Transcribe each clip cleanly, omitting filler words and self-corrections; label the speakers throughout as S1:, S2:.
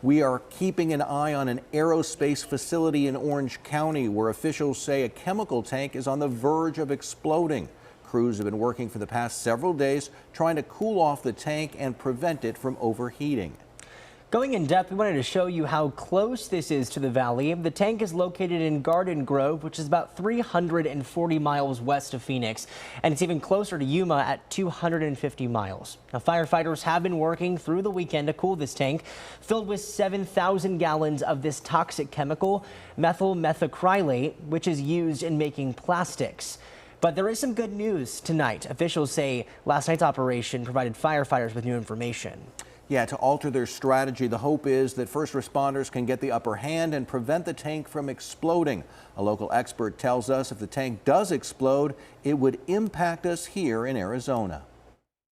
S1: We are keeping an eye on an aerospace facility in Orange County where officials say a chemical tank is on the verge of exploding. Crews have been working for the past several days trying to cool off the tank and prevent it from overheating.
S2: Going in depth, we wanted to show you how close this is to the valley. The tank is located in Garden Grove, which is about 340 miles west of Phoenix, and it's even closer to Yuma at 250 miles. Now, firefighters have been working through the weekend to cool this tank, filled with 7,000 gallons of this toxic chemical, methyl methacrylate, which is used in making plastics. But there is some good news tonight. Officials say last night's operation provided firefighters with new information.
S1: Yeah, to alter their strategy, the hope is that first responders can get the upper hand and prevent the tank from exploding. A local expert tells us if the tank does explode, it would impact us here in Arizona.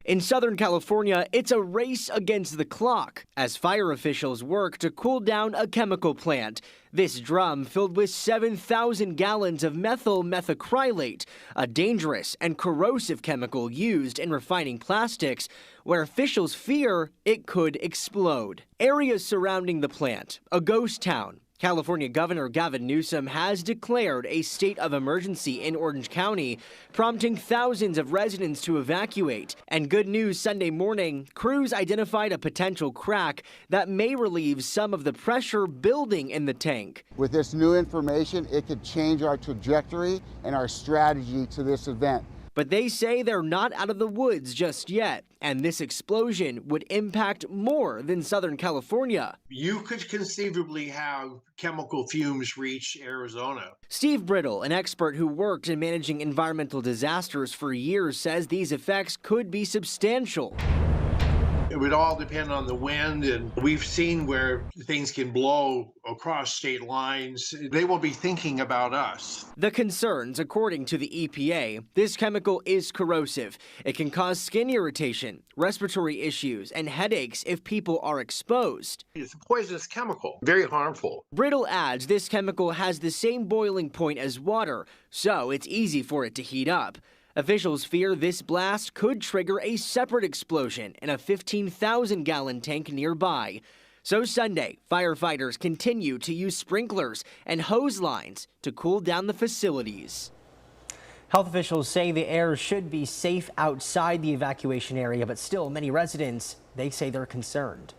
S3: In Southern California, it's a race against the clock as fire officials work to cool down a chemical plant. This drum filled with 7,000 gallons of methyl methacrylate, a dangerous and corrosive chemical used in refining plastics, where officials fear it could explode. Areas surrounding the plant, a ghost town. California Governor Gavin Newsom has declared a state of emergency in Orange County, prompting thousands of residents to evacuate. And good news Sunday morning, crews identified a potential crack that may relieve some of the pressure building in the tank.
S4: With this new information, it could change our trajectory and our strategy to this event.
S3: But they say they're not out of the woods just yet, and this explosion would impact more than Southern California.
S5: You could conceivably have chemical fumes reach Arizona.
S3: Steve Brittle, an expert who worked in managing environmental disasters for years, says these effects could be substantial.
S5: It would all depend on the wind, and we've seen where things can blow across state lines. They will be thinking about us.
S3: The concerns, according to the EPA, this chemical is corrosive. It can cause skin irritation, respiratory issues, and headaches if people are exposed.
S5: It's a poisonous chemical, very harmful.
S3: Brittle adds this chemical has the same boiling point as water, so it's easy for it to heat up. Officials fear this blast could trigger a separate explosion in a 15,000-gallon tank nearby. So Sunday, firefighters continue to use sprinklers and hose lines to cool down the facilities.
S2: Health officials say the air should be safe outside the evacuation area, but still many residents, they say they're concerned.